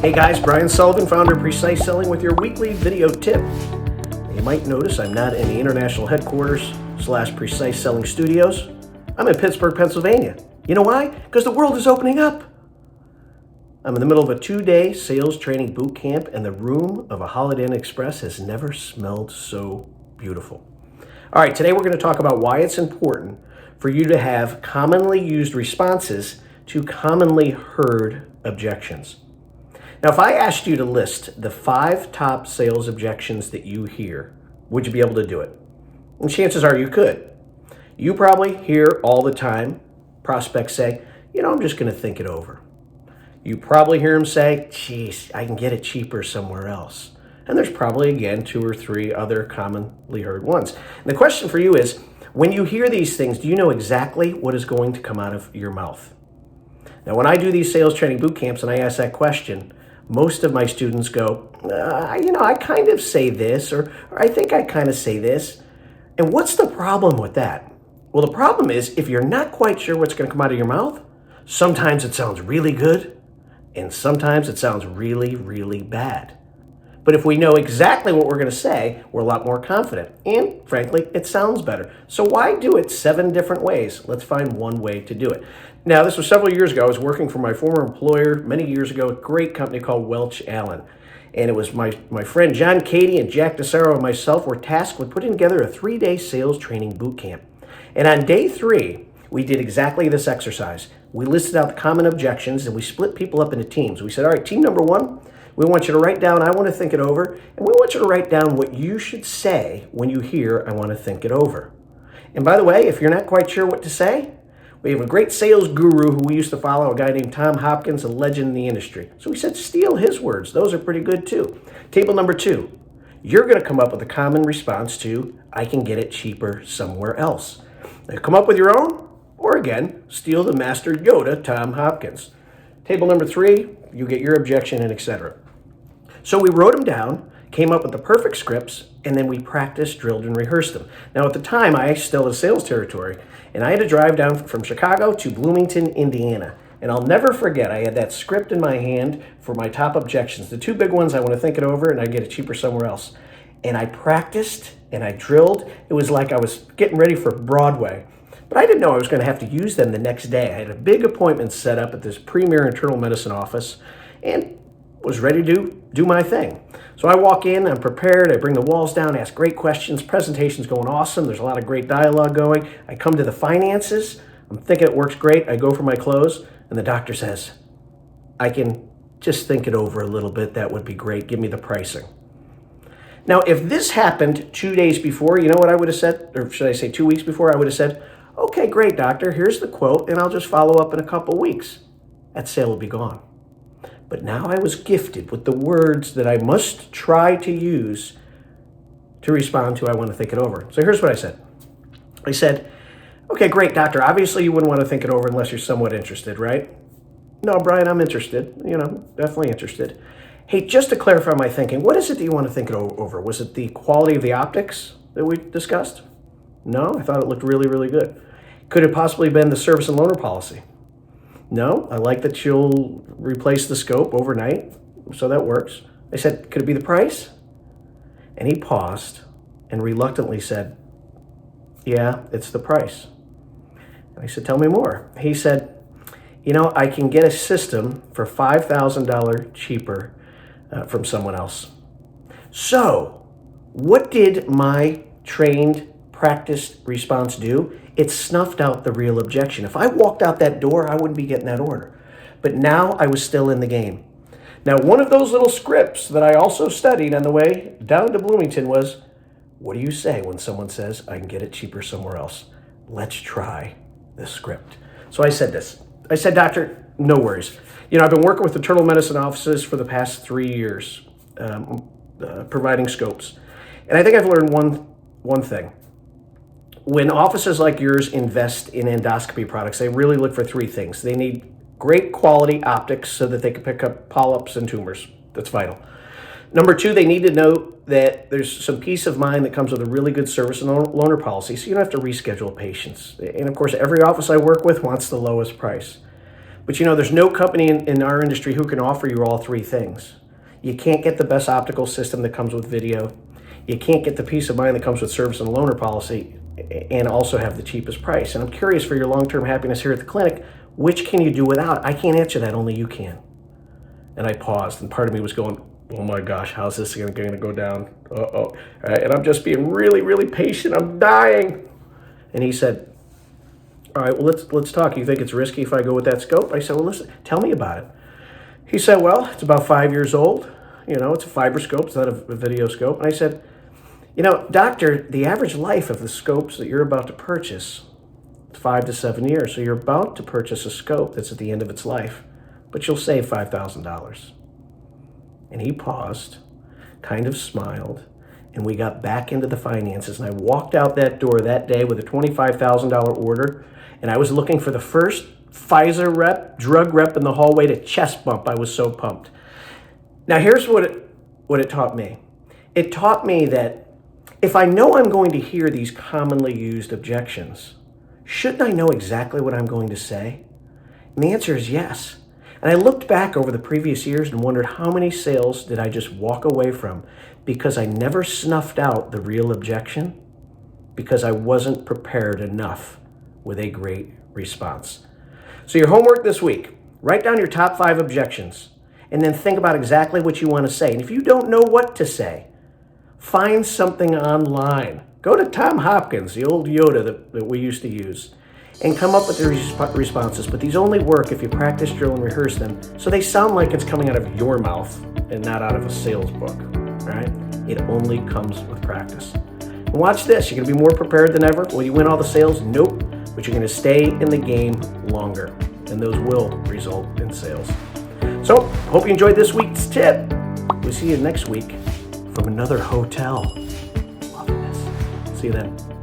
Hey guys, Brian Sullivan, founder of Precise Selling with your weekly video tip. You might notice I'm not in the international headquarters / Precise Selling Studios. I'm in Pittsburgh, Pennsylvania. You know why? Because the world is opening up. I'm in the middle of a 2-day sales training boot camp, and the room of a Holiday Inn Express has never smelled so beautiful. All right, today we're going to talk about why it's important for you to have commonly used responses to commonly heard objections. Now, if I asked you to list the 5 top sales objections that you hear, would you be able to do it? And chances are you could. You probably hear all the time prospects say, I'm just going to think it over. You probably hear them say, geez, I can get it cheaper somewhere else. And there's probably, again, 2 or 3 other commonly heard ones. And the question for you is, when you hear these things, do you know exactly what is going to come out of your mouth? Now, when I do these sales training boot camps and I ask that question, most of my students go, I kind of say this, or I think I kind of say this. And what's the problem with that? Well, the problem is if you're not quite sure what's going to come out of your mouth, sometimes it sounds really good, and sometimes it sounds really, really bad. But if we know exactly what we're going to say, we're a lot more confident. And frankly, it sounds better. So why do it 7 different ways? Let's find one way to do it. Now, this was several years ago. I was working for my former employer many years ago, a great company called Welch Allen. And it was my friend John Cady and Jack DeSaro and myself were tasked with putting together a 3-day sales training boot camp. And on day 3, we did exactly this exercise. We listed out the common objections and we split people up into teams. We said, all right, team number 1, we want you to write down, I want to think it over. And we want you to write down what you should say when you hear, I want to think it over. And by the way, if you're not quite sure what to say, we have a great sales guru who we used to follow, a guy named Tom Hopkins, a legend in the industry. So we said, steal his words. Those are pretty good too. Table number 2, you're going to come up with a common response to, I can get it cheaper somewhere else. Now, come up with your own, or again, steal the master Yoda, Tom Hopkins. Table number 3, you get your objection, and etc. So we wrote them down, came up with the perfect scripts, and then we practiced, drilled, and rehearsed them. Now, at the time, I still had sales territory, and I had to drive down from Chicago to Bloomington, Indiana. And I'll never forget, I had that script in my hand for my top objections. The 2 big ones, I want to think it over, and I get it cheaper somewhere else. And I practiced, and I drilled. It was like I was getting ready for Broadway. But I didn't know I was going to have to use them the next day. I had a big appointment set up at this premier internal medicine office, and was ready to do my thing. So I walk in, I'm prepared, I bring the walls down, ask great questions, presentation's going awesome, there's a lot of great dialogue going. I come to the finances, I'm thinking it works great, I go for my close, and the doctor says, I can just think it over a little bit, that would be great, give me the pricing. Now, if this happened 2 days before, you know what I would have said? Or should I say 2 weeks before? I would have said, okay, great, doctor, here's the quote, and I'll just follow up in a couple weeks. That sale will be gone. But now I was gifted with the words that I must try to use to respond to I want to think it over. So here's what I said. I said, okay, great, doctor. Obviously, you wouldn't want to think it over unless you're somewhat interested, right? No, Brian, I'm interested. Definitely interested. Hey, just to clarify my thinking, what is it that you want to think it over? Was it the quality of the optics that we discussed? No, I thought it looked really, really good. Could it possibly been the service and loaner policy? No, I like that you'll replace the scope overnight, so that works. I said, could it be the price? And he paused and reluctantly said, yeah, it's the price. And I said, tell me more. He said, I can get a system for $5,000 cheaper from someone else. So, what did my trained, practiced response do? It snuffed out the real objection. If I walked out that door, I wouldn't be getting that order. But now I was still in the game. Now, one of those little scripts that I also studied on the way down to Bloomington was, what do you say when someone says, I can get it cheaper somewhere else? Let's try this script. So I said this. I said, doctor, no worries. I've been working with internal medicine offices for the past 3 years, providing scopes. And I think I've learned one thing. When offices like yours invest in endoscopy products, they really look for 3 things. They need great quality optics so that they can pick up polyps and tumors. That's vital. Number 2, they need to know that there's some peace of mind that comes with a really good service and loaner policy, so you don't have to reschedule patients. And of course, every office I work with wants the lowest price. But you know, there's no company in our industry who can offer you all three things. You can't get the best optical system that comes with video. You can't get the peace of mind that comes with service and loaner policy, and also have the cheapest price. And I'm curious, for your long-term happiness here at the clinic, which can you do without? I can't answer that, only you can. And I paused, and part of me was going, oh my gosh, how's this going to go down? Uh-oh. All right, and I'm just being really, really patient. I'm dying. And he said, all right, well, let's talk. You think it's risky if I go with that scope? I said, well, listen, tell me about it. He said, well, it's about 5 years old. You know, it's a fiber scope. It's not a video scope. And I said, you know, doctor, the average life of the scopes that you're about to purchase is 5 to 7 years. So you're about to purchase a scope that's at the end of its life, but you'll save $5,000. And he paused, kind of smiled, and we got back into the finances. And I walked out that door that day with a $25,000 order, and I was looking for the first Pfizer rep, drug rep in the hallway to chest bump. I was so pumped. Now here's what it taught me. It taught me that if I know I'm going to hear these commonly used objections, shouldn't I know exactly what I'm going to say? And the answer is yes. And I looked back over the previous years and wondered how many sales did I just walk away from because I never snuffed out the real objection, because I wasn't prepared enough with a great response. So your homework this week, write down your top 5 objections and then think about exactly what you want to say. And if you don't know what to say, find something online. Go to Tom Hopkins, the old Yoda that we used to use, and come up with the responses. But these only work if you practice, drill, and rehearse them so they sound like it's coming out of your mouth and not out of a sales book, right? It only comes with practice. And watch this. You're going to be more prepared than ever. Will you win all the sales? Nope. But you're going to stay in the game longer, and those will result in sales. So, hope you enjoyed this week's tip. We'll see you next week from another hotel. Loving this. See you then.